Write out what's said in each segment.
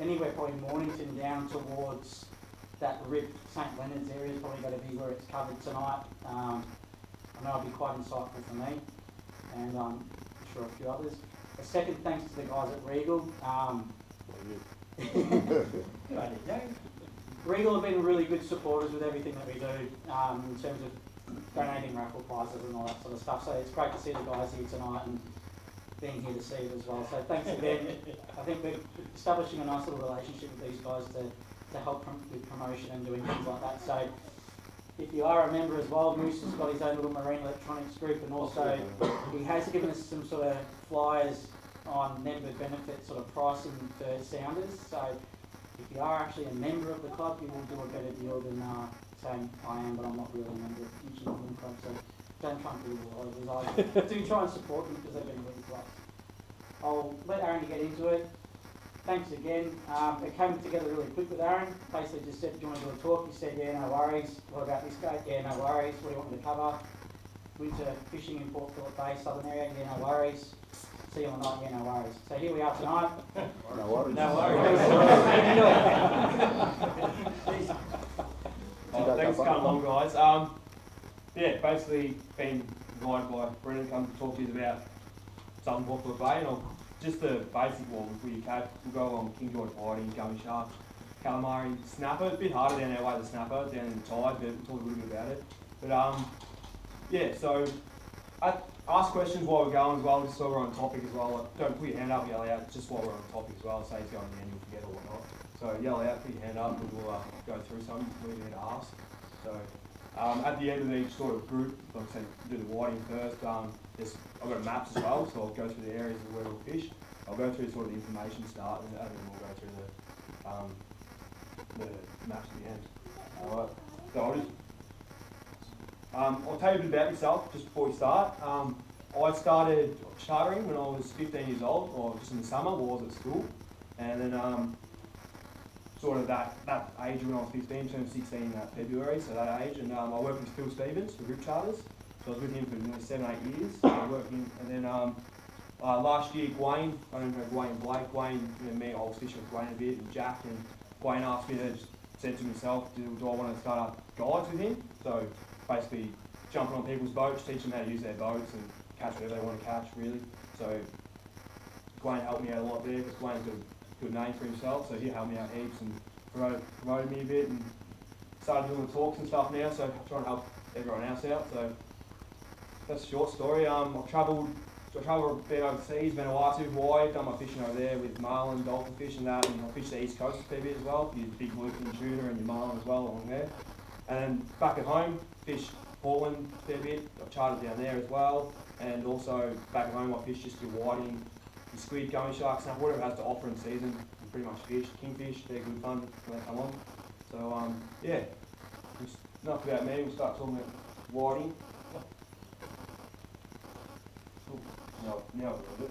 anywhere probably Mornington down towards that rip, St Leonard's area is probably going to be where it's covered tonight. I know it'll be quite insightful for me, and I'm sure a few others. A second thanks to the guys at Regal. Regal have been really good supporters with everything that we do in terms of donating raffle prizes and all that sort of stuff. So it's great to see the guys here tonight and being here to see it as well. So thanks again. I think we're establishing a nice little relationship with these guys to help with promotion and doing things like that. So if you are a member as well, Moose has got his own little marine electronics group, and also he has given us some sort of flyers on member benefit sort of pricing for sounders. So if you are actually a member of the club, you will do a better deal than saying I am, but I'm not really a member of the England Club. So don't try and do all of those. I do try and support them because they've been really great. I'll let Aaron get into it. Thanks again. It came together really quick with Aaron. Basically just said, do you want to do a talk? He said, yeah, no worries. What about this guy? Yeah, no worries. What do you want me to cover? Winter fishing in Port Phillip Bay, southern area? Yeah, no worries. See you on the night? Yeah, no worries. So here we are tonight. No worries. No worries. Thanks for coming along, guys. Yeah, basically been invited by Brendan to come to talk to you about Southern Port Phillip Bay, and just the basic one. We'll go along King George Whiting, gummy shark, calamari, snapper. It's a bit harder down our way, the snapper, down in the tide, but we'll talk a little bit about it. But yeah, so ask questions while we're going as well, just so we're on topic as well. Like, don't put your hand up, yell out, just while we're on topic as well. Say it's going in, you'll forget or whatnot. So yell out, put your hand up, and we'll go through something we need to ask. So at the end of each sort of group, like I said, do the whiting first. I've got maps as well, so I'll go through the areas of where we'll fish. I'll go through sort of the information start, and then we'll go through the maps at the end. Alright, so I'll tell you a bit about myself just before we start. I started chartering when I was 15 years old, or just in the summer while I was at school, and then sort of that age when I was 15, turned 16 February, so that age, and I worked with Phil Stevens for group charters. So I was with him for nearly 7-8 years, working, and then last year Gwayne, I don't know Gwayne Blake, Gwayne, me, I was fishing with Gwayne a bit, and Jack, and Gwayne asked me to, said to himself, do I want to start up guides with him? So basically jumping on people's boats, teaching them how to use their boats and catch whatever they want to catch, really. So Gwayne helped me out a lot there, because Gwayne's got a good name for himself, so he helped me out heaps and promoted me a bit, and started doing the talks and stuff now, so I'm trying to help everyone else out. So that's a short story. I've travelled a bit overseas, been Vanuatu, Hawaii, done my fishing over there with marlin, dolphin fish and that, and I fished the East Coast a fair bit as well, your big bluefin tuna and your marlin as well along there. And then back at home, fished Portland a fair bit, I've chartered down there as well, and also back at home I fished just your whiting, your squid, gummy sharks, and whatever it has to offer in season, you pretty much fish. Kingfish, they're good fun when they come on. So yeah, just enough about me, we'll start talking about whiting. No, now a little bit.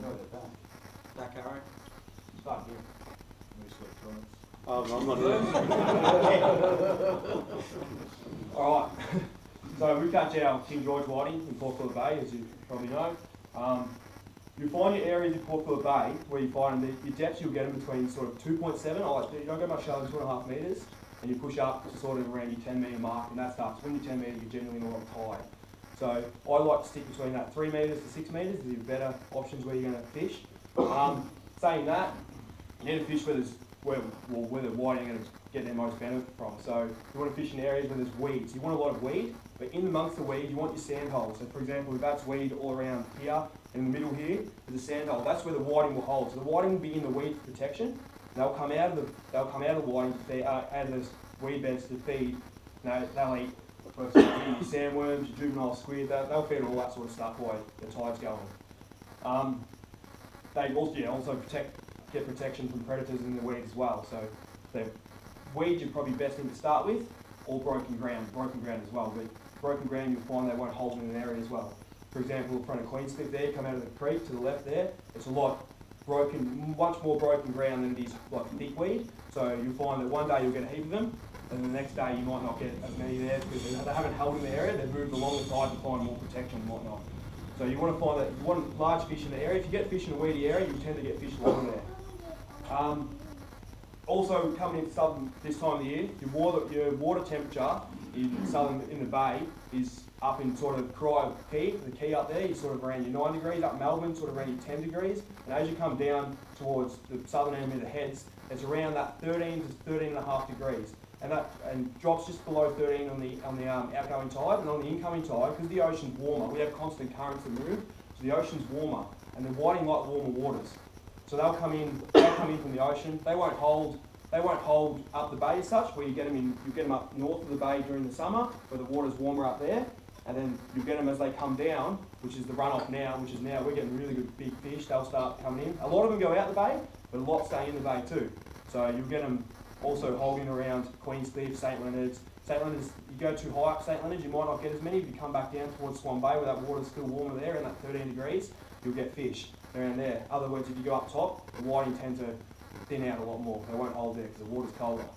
No, they're back. Back Aaron. Start here. Moose electronics. I'm not here. Alright, so we catch our King George whiting in Port Phillip Bay, as you probably know. You find your areas in Port Phillip Bay where you find them, your depths you'll get them between sort of 2.7, you don't go much shallower than 2.5 metres, and you push up to sort of around your 10 metre mark, and that starts, when you're 10 metres you're generally more on tide. So I like to stick between that 3 metres to 6 metres, these are better options where you're going to fish. Saying that, you need to fish where the whiting are going to get their most benefit from. So you want to fish in areas where there's weeds. You want a lot of weed, but in amongst the weed you want your sand holes. So for example, if that's weed all around here, in the middle here, there's a sand hole. That's where the whiting will hold. So the whiting will be in the weed for protection. They'll come out of the whiting, out of those weed beds to feed. They'll eat your sandworms, your juvenile squid, they'll feed all that sort of stuff while the tide's going. They also get protection from predators in the weed as well. So the weeds you're probably best in to start with, or broken ground as well. But broken ground you'll find they won't hold in an area as well. For example, in front of Queenscliff there, come out of the creek to the left there, it's a lot much more broken ground than it is like thick weed. So you'll find that one day you'll get a heap of them, and the next day you might not get as many there because they haven't held in the area, they've moved along the tide to find more protection and whatnot. So you want to find that you want large fish in the area. If you get fish in a weedy area, you tend to get fish along there. Also, coming into southern this time of the year, your water temperature in southern in the bay is up in sort of the key up there, is sort of around your 9 degrees. Up Melbourne, sort of around your 10 degrees. And as you come down towards the southern end of the heads, it's around that 13 to 13.5 degrees. And drops just below 13 on the outgoing tide, and on the incoming tide, because the ocean's warmer, we have constant currents that move, so the ocean's warmer, and the whiting like warmer waters. So they'll come in from the ocean. They won't hold up the bay as such, where you get them up north of the bay during the summer, where the water's warmer up there, and then you get them as they come down, which is the runoff now, we're getting really good big fish. They'll start coming in. A lot of them go out the bay, but a lot stay in the bay too. So you'll get them also holding around Queenscliff, St Leonards. St Leonards, you go too high up St Leonards, you might not get as many. If you come back down towards Swan Bay, where that water's still warmer there, and that 13 degrees, you'll get fish around there. Other words, if you go up top, the whiting tend to thin out a lot more. They won't hold there because the water's colder.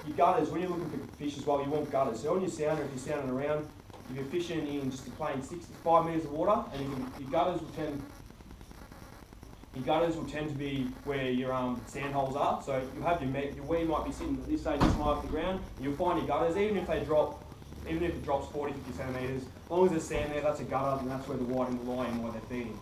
Your gutters, when you're looking for fish as well, you want gutters. So on your sounder, if you're sounding around, if you're fishing in just a plain 65 metres of water, and your gutters will tend to be where your sand holes are. So you have your weed might be sitting at this stage this high off the ground, and you'll find your gutters, even if it drops 40, 50 centimetres, as long as there's sand there, that's a gutter, and that's where the whiting will lie and where they're feeding.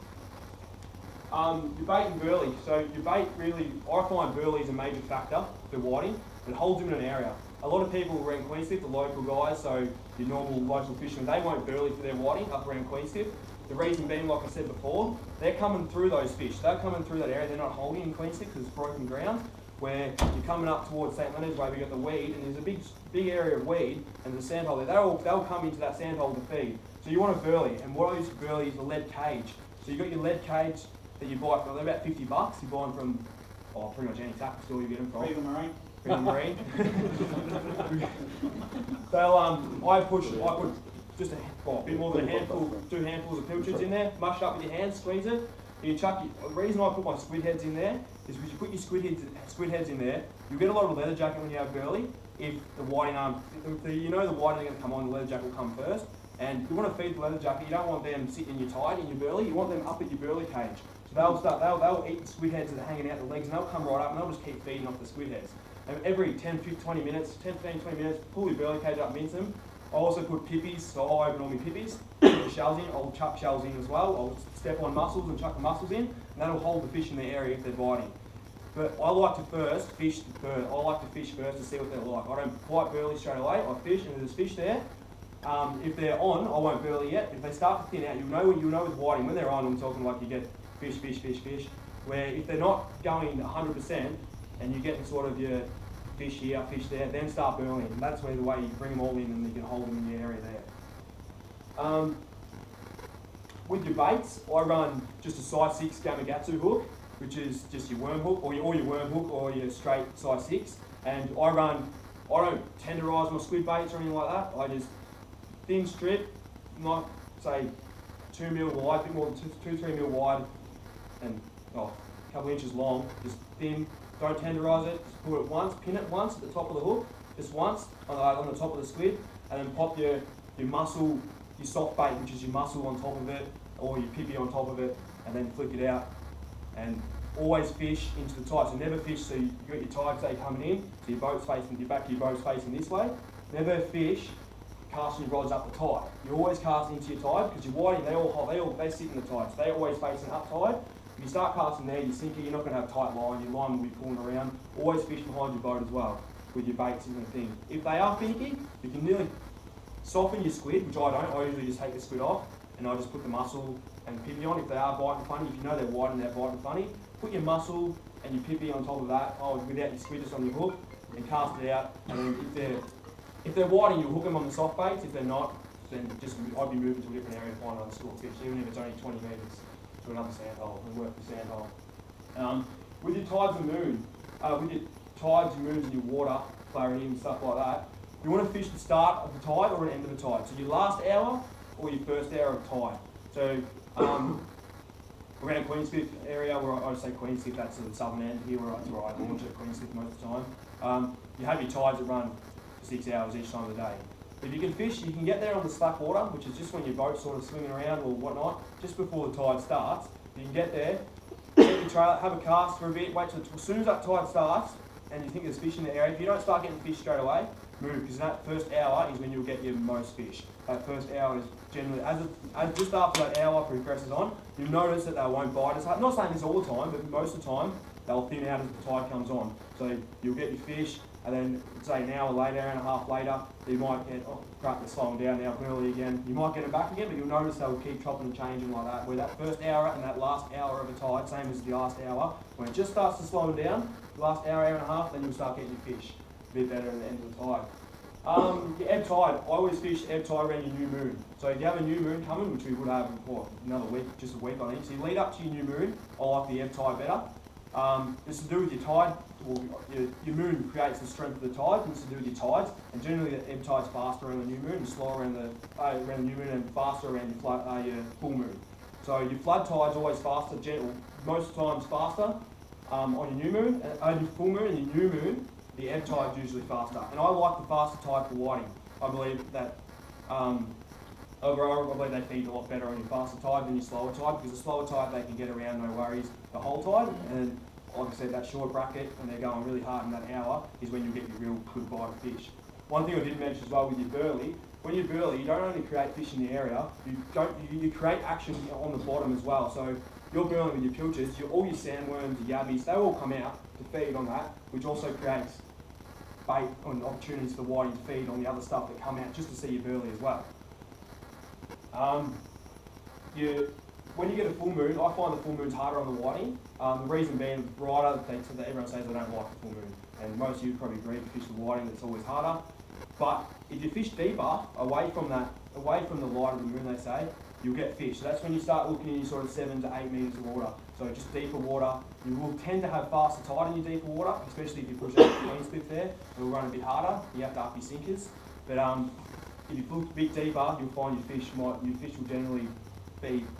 Your bait and burley. So your bait really, I find burley is a major factor for whiting. It holds them in an area. A lot of people around Queenscliff, the local guys, so your normal local fishermen, they won't burley for their whiting up around Queenscliff. The reason being, like I said before, they're coming through those fish. They're coming through that area. They're not holding in Queenscliff because it's broken ground. Where you're coming up towards St Leonards, where we got the weed, and there's a big area of weed, and there's a sandhole there. They'll come into that sandhole to feed. So you want a burley, and what I use for burley is a lead cage. So you've got your lead cage that you buy for, they're about $50. You buy them from pretty much any tackle store you get them from. Freedom Marine. Marine. I put just a bit more than a handful, 2 handfuls of pilchards in there, mush it up with your hands, squeeze it. The reason I put my squid heads in there is because you put your squid heads in there, you get a lot of leather jacket when you have burley. If the whiting the whiting are going to come on, the leather jacket will come first. And you want to feed the leather jacket, you don't want them sitting in your tide, in your burley, you want them up at your burley cage. So they'll eat the squid heads that are hanging out the legs, and they'll come right up and they'll just keep feeding off the squid heads. And every 10, 15, 20 minutes, pull your burley cage up, mince them. I also put pippies, so I open all my pippies, put the shells in, I'll chuck shells in as well. I'll step on mussels and chuck the mussels in, and that'll hold the fish in the area if they're biting. But I like to fish first to see what they're like. I don't bite burley straight away, I fish, and if there's fish there, if they're on, I won't burley yet. If they start to thin out, you'll know with whiting, when they're on, I'm talking like you get fish, where if they're not going 100%, and you're getting sort of your fish here, fish there, then start burling. And that's where the way you bring them all in and you can hold them in the area there. With your baits, I run just a size 6 Gamakatsu hook, which is just your worm hook, or your worm hook, or your straight size 6. And I don't tenderise my squid baits or anything like that. I just thin strip, not say 2 mil wide, a bit more than 2-3 mil wide, and a couple inches long, just thin. Don't tenderise it, just put it once, pin it once at the top of the hook, just once on the top of the squid, and then pop your mussel, your soft bait, which is your mussel on top of it, or your pippy on top of it, and then flick it out. And always fish into the tide, so never fish so you've got your tide say coming in, so your boat's facing, your back of your boat's facing this way. Never fish casting your rods up the tide. You always cast into your tide, because your whiting, they sit in the tide, so they're always facing up tide. If you start casting there, your sinker, you're not going to have tight line, your line will be pulling around. Always fish behind your boat as well, with your baits and the thing. If they are finicky, you can nearly soften your squid, which I don't. I usually just take the squid off, and I just put the mussel and pippy on. If they are biting funny, if you know they're white and they're biting funny, put your mussel and your pippy on top of that, without your squid, just on your hook, and cast it out. And then if they're whiting, you'll hook them on the soft baits. If they're not, then I'd be moving to a different area to find another school of fish, even if it's only 20 metres. To another sandhole and work the sandhole. With your tides and moon, with your tides and moons and your water flowing in and stuff like that, you want to fish the start of the tide or the end of the tide. So your last hour or your first hour of tide. So around Queenscliff area, where I say Queenscliff, that's the southern end here, that's where I launch at Queenscliff most of the time. You have your tides that run for 6 hours each time of the day. If you can fish, you can get there on the slack water, which is just when your boat's sort of swinging around or whatnot, just before the tide starts. You can get there, set your trailer, have a cast for a bit, wait till as soon as that tide starts and you think there's fish in the area, if you don't start getting fish straight away, move, because that first hour is when you'll get your most fish. That first hour is generally, as just after that hour progresses on, you'll notice that they won't bite as hard. I'm not saying this all the time, but most of the time, they'll thin out as the tide comes on. So you'll get your fish, and then say an hour later, hour and a half later, you might get, oh crap, they're slowing down now, early again. You might get them back again, but you'll notice they'll keep chopping and changing like that. Where that first hour and that last hour of a tide, same as the last hour, when it just starts to slow down, the last hour, hour and a half, then you'll start getting your fish a bit better at the end of the tide. Your ebb tide, I always fish ebb tide around your new moon. So if you have a new moon coming, which we would have, what, another week, just a week I think, so you lead up to your new moon, I like the ebb tide better. It's to do with your tide, well, your moon creates the strength of the tide, and it's to do with your tides, and generally the ebb tide's faster around the new moon and slower around the new moon and faster around your full moon. So your flood tide's always faster, most times faster on your new moon, and your full moon and your new moon, the ebb tide's usually faster. And I like the faster tide for whiting. I believe that overall, I believe they feed a lot better on your faster tide than your slower tide, because the slower tide they can get around no worries the whole tide, and like I said, that short bracket and they're going really hard in that hour is when you get your real good bite of fish. One thing I did mention as well with your burley, when you're burley, you don't only create fish in the area, you create action on the bottom as well. So you're burling with your pilchards, all your sandworms, your yabbies, they all come out to feed on that, which also creates bait and opportunities for whiting to feed on the other stuff that come out just to see your burley as well. When you get a full moon, I find the full moon's harder on the whiting. The reason being brighter, so that everyone says they don't like the full moon. And most of you probably agree, if you fish the whiting, it's always harder. But if you fish deeper, away from the light of the moon, they say, you'll get fish. So that's when you start looking in your sort of 7 to 8 metres of water. So just deeper water. You will tend to have faster tide in your deeper water, especially if you push out the clean slip there. It will run a bit harder. You have to up your sinkers. But if you look a bit deeper, you'll find your fish will generally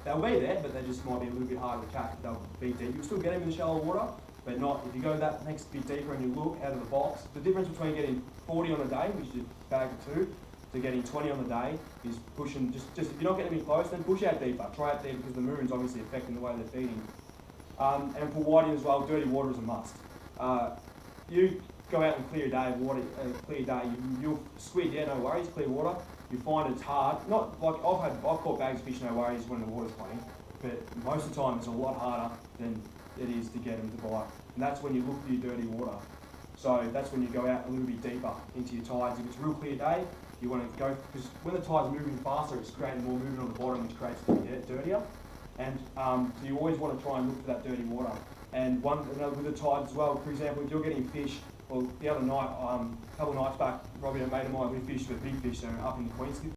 they'll be there, but they just might be a little bit harder to catch. They'll be deep. You'll still get them in the shallow water, but not if you go that next bit deeper and you look out of the box. The difference between getting 40 on a day, which is a bag of 2, to getting 20 on the day is pushing. Just if you're not getting them in close, then push out deeper. Try out deeper because the moon's obviously affecting the way they're feeding. And for whiting as well, dirty water is a must. You go out and clear a day of water, you'll squid, yeah, no worries, clear water. You find it's hard. Not like I've caught bags of fish, no worries, when the water's clean, but most of the time it's a lot harder than it is to get them to bite. And that's when you look for your dirty water. So that's when you go out a little bit deeper into your tides. If it's a real clear day, you want to go, because when the tide's moving faster, it's creating more movement on the bottom, which creates it dirtier. And so you always want to try and look for that dirty water. And with the tides as well, for example, if you're getting fish, well, the other night, a couple of nights back, Robbie and a mate of mine, we fished for big fish, so up in the Queenslip